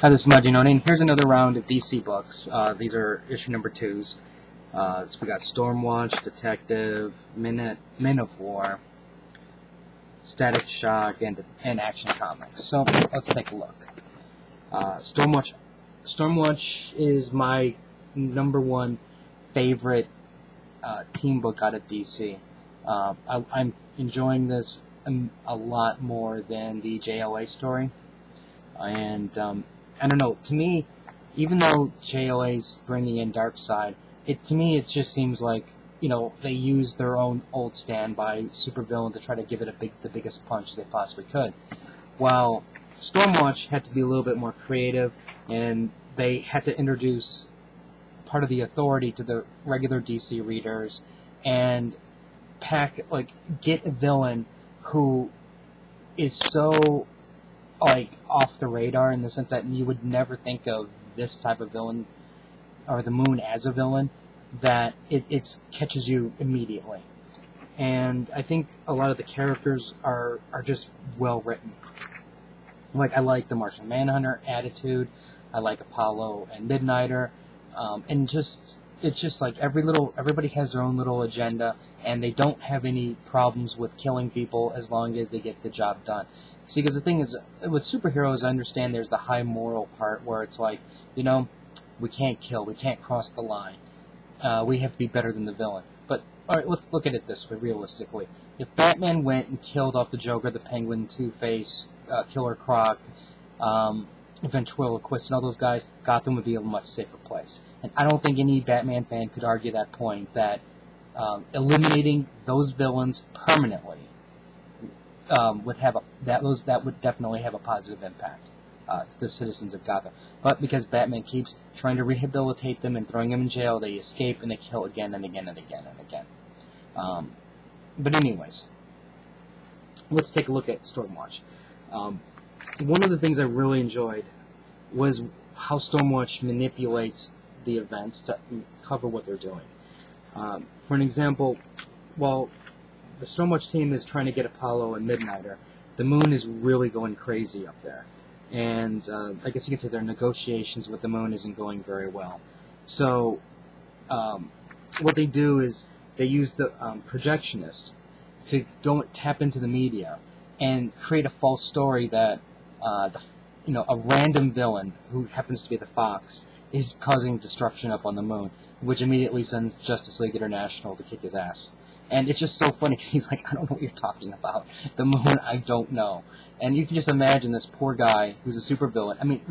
Hi, this is Majin, and here's another round of DC books. These are issue number 2s. So we got Stormwatch, Detective, Men of War, Static Shock, and Action Comics. So let's take a look. Stormwatch is my #1 favorite team book out of DC. I'm enjoying this a lot more than the JLA story, and I don't know, to me, even though JLA's bringing in Darkseid, to me it just seems like, they use their own old standby supervillain to try to give it the biggest punch as they possibly could. While Stormwatch had to be a little bit more creative, and they had to introduce part of the authority to the regular DC readers, and get a villain who is so off the radar, in the sense that you would never think of this type of villain, or the Moon as a villain, that it catches you immediately. And I think a lot of the characters are just well written. I like the Martian Manhunter attitude, I like Apollo and Midnighter, and it's just like everybody has their own little agenda, and they don't have any problems with killing people as long as they get the job done. See, because the thing is, with superheroes, I understand there's the high moral part where it's like, we can't kill, we can't cross the line. We have to be better than the villain. But, alright, let's look at it this way, realistically. If Batman went and killed off the Joker, the Penguin, Two-Face, Killer Croc, Ventriloquist, and all those guys, Gotham would be a much safer place. And I don't think any Batman fan could argue that point, that eliminating those villains permanently would definitely have a positive impact to the citizens of Gotham. But because Batman keeps trying to rehabilitate them and throwing them in jail, they escape and they kill again and again and again and again. But anyways, let's take a look at Stormwatch. One of the things I really enjoyed was how Stormwatch manipulates the events to cover what they're doing. For an example, while the Stormwatch team is trying to get Apollo and Midnighter, the Moon is really going crazy up there. And I guess you could say their negotiations with the Moon isn't going very well. So what they do is they use the projectionist to go tap into the media and create a false story that a random villain who happens to be the Fox is causing destruction up on the Moon, which immediately sends Justice League International to kick his ass. And it's just so funny, because he's like, I don't know what you're talking about. The Moon, I don't know. And you can just imagine this poor guy who's a supervillain. I mean,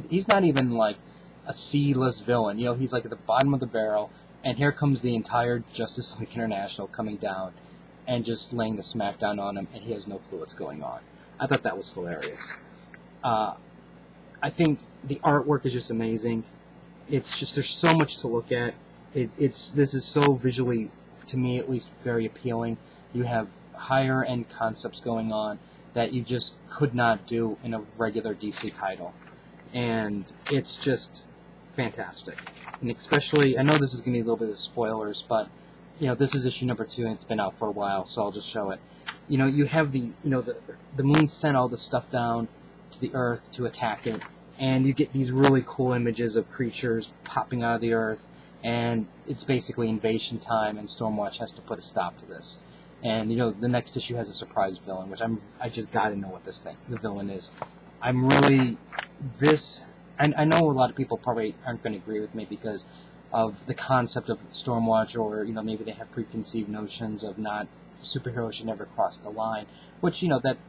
he's not even like a C-list villain. He's like at the bottom of the barrel, and here comes the entire Justice League International coming down and just laying the smackdown on him, and he has no clue what's going on. I thought that was hilarious. I think the artwork is just amazing. It's just, there's so much to look at. This is so visually, to me at least, very appealing. You have higher end concepts going on that you just could not do in a regular DC title. And it's just fantastic. And especially, I know this is going to be a little bit of spoilers, but this is issue number 2 and it's been out for a while, so I'll just show it. You have the Moon sent all this stuff down to the Earth to attack it, and you get these really cool images of creatures popping out of the Earth, and it's basically invasion time, and Stormwatch has to put a stop to this. And the next issue has a surprise villain, which I just gotta know what the villain is. I know a lot of people probably aren't going to agree with me because of the concept of Stormwatch, or maybe they have preconceived notions of superheroes should never cross the line, which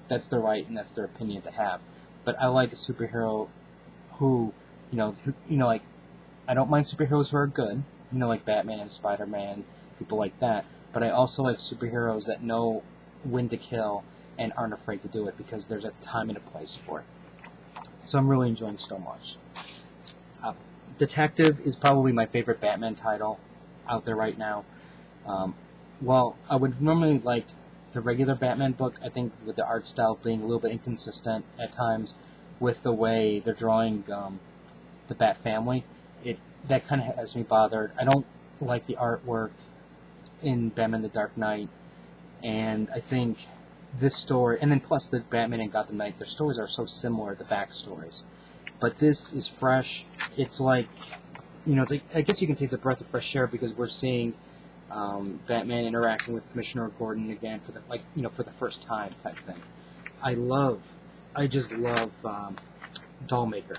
that's their right and that's their opinion to have. But I like a superhero who I don't mind superheroes who are good, like Batman and Spider-Man, people like that. But I also like superheroes that know when to kill and aren't afraid to do it, because there's a time and a place for it. So I'm really enjoying Stormwatch. Detective is probably my favorite Batman title out there right now. While I would normally like the regular Batman book, I think with the art style being a little bit inconsistent at times with the way they're drawing the Bat family, that kind of has me bothered. I don't like the artwork in Batman the Dark Knight, and I think this story, and then plus the Batman and Gotham Knight, their stories are so similar, the backstories. But this is fresh. It's like, it's like, I guess you can say it's a breath of fresh air because we're seeing Batman interacting with Commissioner Gordon again for the first time type thing. I just love Dollmaker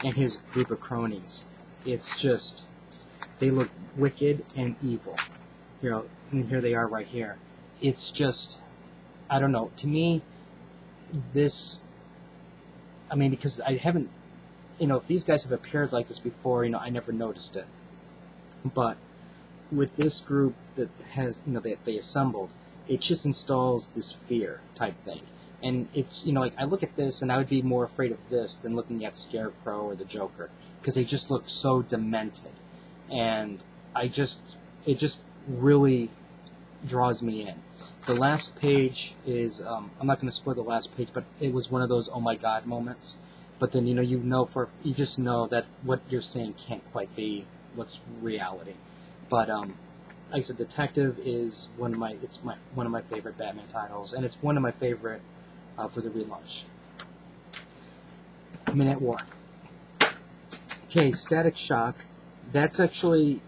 and his group of cronies. It's just, they look wicked and evil. And here they are right here. It's just, I don't know. To me, because I haven't, if these guys have appeared like this before, I never noticed it. But with this group that has, that they assembled, it just installs this fear type thing. And it's, like, I look at this and I would be more afraid of this than looking at Scarecrow or the Joker, because they just look so demented. And it just really draws me in. The last page is, I'm not going to spoil the last page, but it was one of those oh my god moments. But then, you just know that what you're saying can't quite be what's reality. But, like I said, Detective is one of my favorite Batman titles, and it's one of my favorite for the relaunch. Men at War. Okay, Static Shock. That's actually,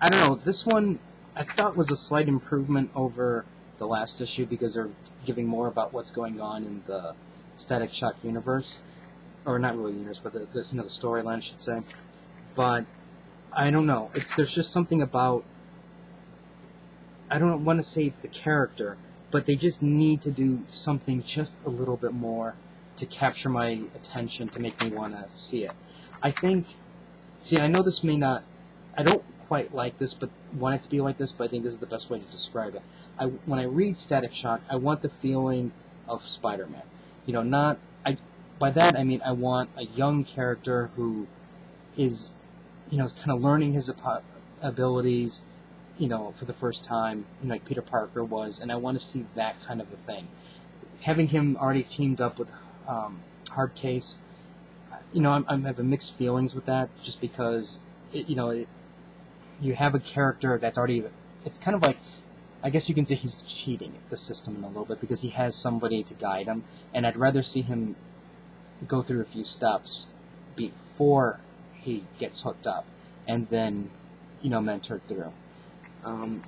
I don't know, this one I thought was a slight improvement over the last issue because they're giving more about what's going on in the Static Shock universe. Or not really universe, but the storyline, I should say. But I don't know. There's just something about, I don't want to say it's the character, but they just need to do something just a little bit more to capture my attention, to make me want to see it. I know this may not, I don't quite like this, but want it to be like this, but I think this is the best way to describe it. When I read Static Shock, I want the feeling of Spider-Man. By that I mean I want a young character who is, is kind of learning his abilities, for the first time, like Peter Parker was, and I want to see that kind of a thing. Having him already teamed up with Hard Case, I have mixed feelings with that, just because, you have a character that's already, it's kind of like, I guess you can say he's cheating the system in a little bit, because he has somebody to guide him, and I'd rather see him go through a few steps before he gets hooked up, and then, mentored through. I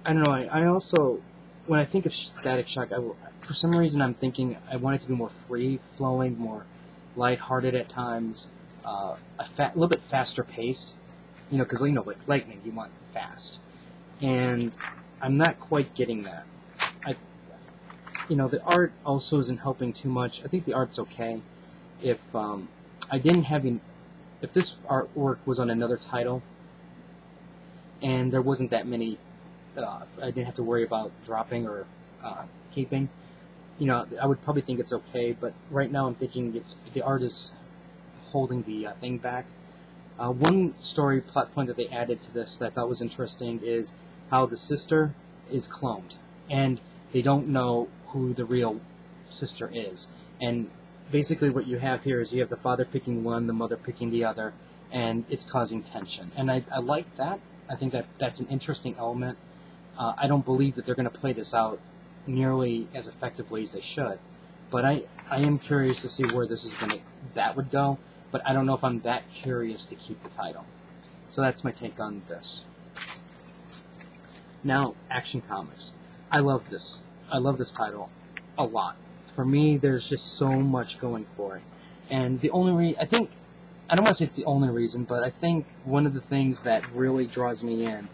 don't know, I also, when I think of Static Shock, for some reason I'm thinking I want it to be more free-flowing, more lighthearted at times, a little bit faster paced, because, like lightning, you want fast. And I'm not quite getting that. The art also isn't helping too much. I think the art's okay. If this artwork was on another title, and there wasn't that many, I didn't have to worry about dropping or keeping, I would probably think it's okay. But right now, I'm thinking the art is holding the thing back. One story plot point that they added to this that I thought was interesting is how the sister is cloned, and they don't know who the real sister is. And basically what you have here is you have the father picking one, the mother picking the other, and it's causing tension. And I like that. I think that's an interesting element. I don't believe that they're going to play this out nearly as effectively as they should. But I am curious to see where that would go. But I don't know if I'm that curious to keep the title. So that's my take on this. Now, Action Comics. I love this. I love this title a lot. For me, there's just so much going for it. And the only I don't want to say it's the only reason, but I think one of the things that really draws me in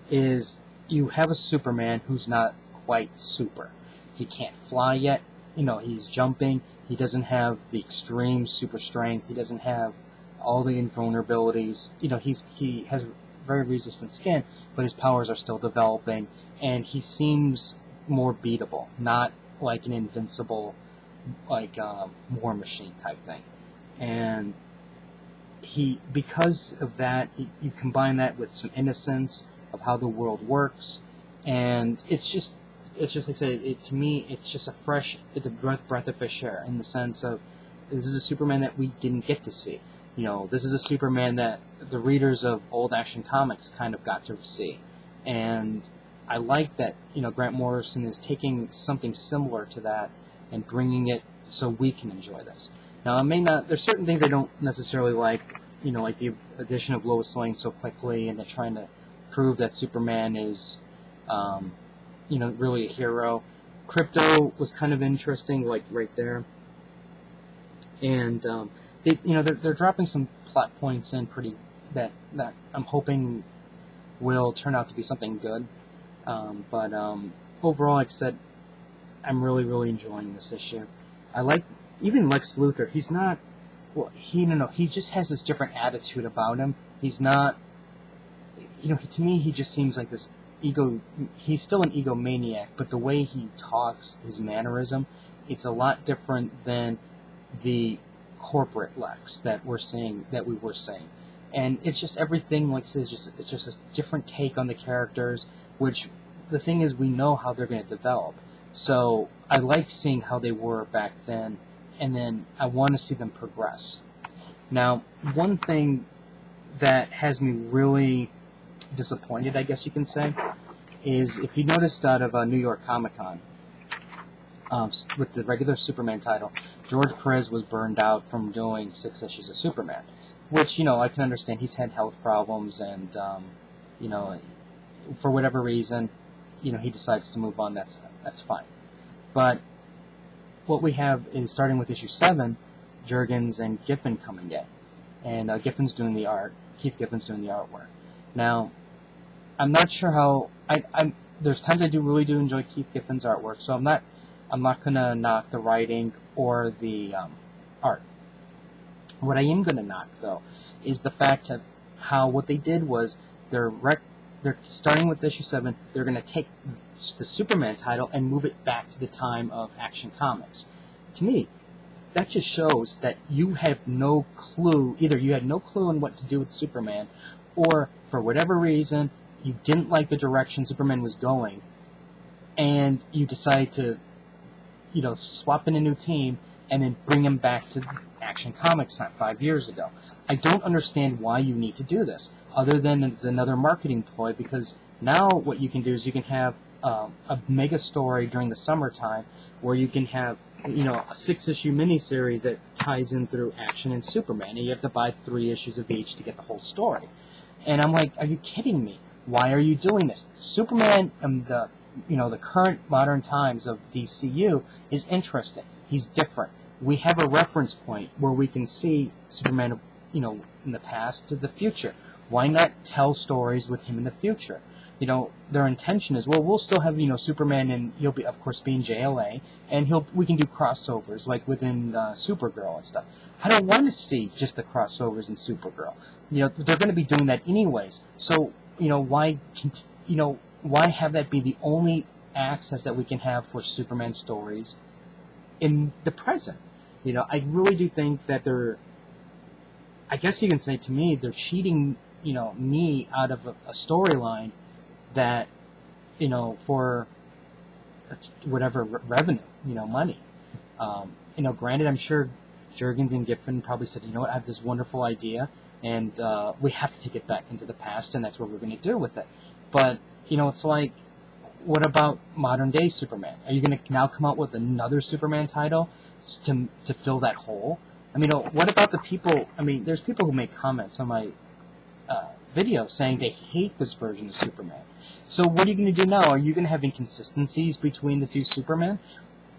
is you have a Superman who's not quite super. He can't fly yet. He's jumping. He doesn't have the extreme super strength. He doesn't have all the invulnerabilities. He has very resistant skin, but his powers are still developing, and he seems more beatable, not like an invincible, like War Machine type thing. And because of that, you combine that with some innocence of how the world works, and it's just like I said, to me, it's just it's a breath of fresh air in the sense of this is a Superman that we didn't get to see. This is a Superman that the readers of old Action Comics kind of got to see, and I like that, Grant Morrison is taking something similar to that and bringing it so we can enjoy this. Now, I may not. There's certain things I don't necessarily like. Like the addition of Lois Lane so quickly, and they're trying to prove that Superman is, really a hero. Crypto was kind of interesting, like right there, and they're dropping some plot points in that I'm hoping will turn out to be something good. But overall, like I said, I'm really, really enjoying this issue. I like even Lex Luthor. He's not. Well, he just has this different attitude about him. He's not. To me, he just seems like this ego. He's still an egomaniac, but the way he talks, his mannerism, it's a lot different than the corporate Lex that we were seeing. And it's just everything, like I said, it's just a different take on the characters, which the thing is, we know how they're going to develop. So I like seeing how they were back then, and then I want to see them progress. Now, one thing that has me really disappointed, I guess you can say, is if you noticed out of New York Comic Con, with the regular Superman title, George Perez was burned out from doing 6 issues of Superman. Which, I can understand. He's had health problems, and, for whatever reason, he decides to move on. That's fine. But what we have is, starting with issue 7, Jurgens and Giffen coming in. And Giffen's doing the art. Keith Giffen's doing the artwork. Now, I'm not sure how... there's times I really do enjoy Keith Giffen's artwork, so I'm not going to knock the writing or the art. What I am going to knock, though, is the fact of how what they did was they're starting with issue 7. They're going to take the Superman title and move it back to the time of Action Comics. To me, that just shows that you have no clue. Either you had no clue on what to do with Superman, or for whatever reason you didn't like the direction Superman was going, and you decided to, swap in a new team and then bring him back to Action Comics 5 years ago. I don't understand why you need to do this, other than it's another marketing ploy, because now what you can do is you can have a mega story during the summertime where you can have, a 6-issue miniseries that ties in through Action and Superman, and you have to buy 3 issues of each to get the whole story. And I'm like, are you kidding me? Why are you doing this? Superman in the current modern times of DCU is interesting. He's different. We have a reference point where we can see Superman, in the past to the future. Why not tell stories with him in the future? Their intention is, well, we'll still have, Superman, and he'll be, of course, being JLA, and we can do crossovers, like within Supergirl and stuff. I don't want to see just the crossovers in Supergirl. They're going to be doing that anyways. So, why have that be the only access that we can have for Superman stories in the present? I really do think that I guess you can say, to me, they're cheating, me out of a storyline that, for whatever revenue, money. Granted, I'm sure Jurgens and Giffen probably said, I have this wonderful idea, and we have to take it back into the past, and that's what we're going to do with it. But, it's like, what about modern-day Superman? Are you going to now come out with another Superman title to fill that hole? What about the people... there's people who make comments on my video saying they hate this version of Superman. So what are you going to do now? Are you going to have inconsistencies between the two Supermen?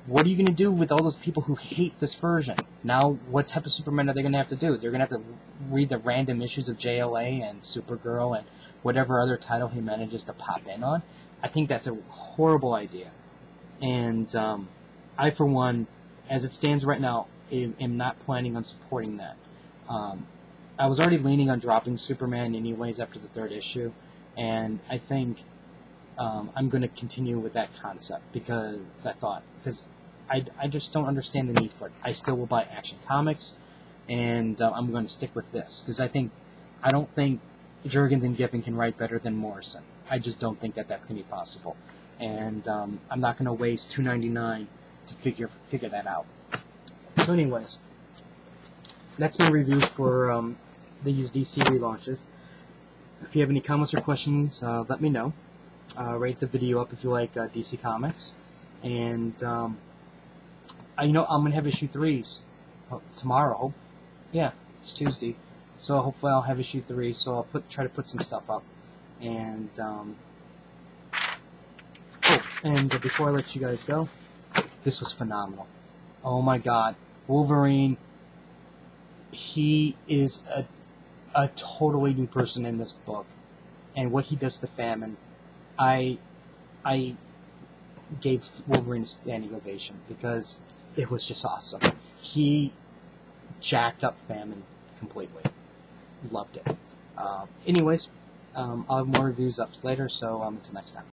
What are you going to do with all those people who hate this version? Now, what type of Superman are they going to have to do? They're going to have to read the random issues of JLA and Supergirl and whatever other title he manages to pop in on? I think that's a horrible idea. And I, for one, as it stands right now, am not planning on supporting that. I was already leaning on dropping Superman anyways after the 3rd issue, and I think I'm going to continue with that concept because I just don't understand the need for it. I still will buy Action Comics, and I'm going to stick with this because I don't think Jurgens and Giffen can write better than Morrison. I just don't think that that's going to be possible, and I'm not going to waste $2.99 to figure that out. So, anyways, that's my review for these DC relaunches. If you have any comments or questions, let me know. Rate the video up if you like DC Comics, and I'm gonna have issue 3s tomorrow. Yeah, it's Tuesday. So hopefully I'll have issue 3. So I'll try to put some stuff up. And before I let you guys go, this was phenomenal. Oh my God, Wolverine. He is a totally new person in this book, and what he does to Famine, I gave Wolverine a standing ovation because it was just awesome. He jacked up Famine completely. Loved it. Anyways, I'll have more reviews up later, so until next time.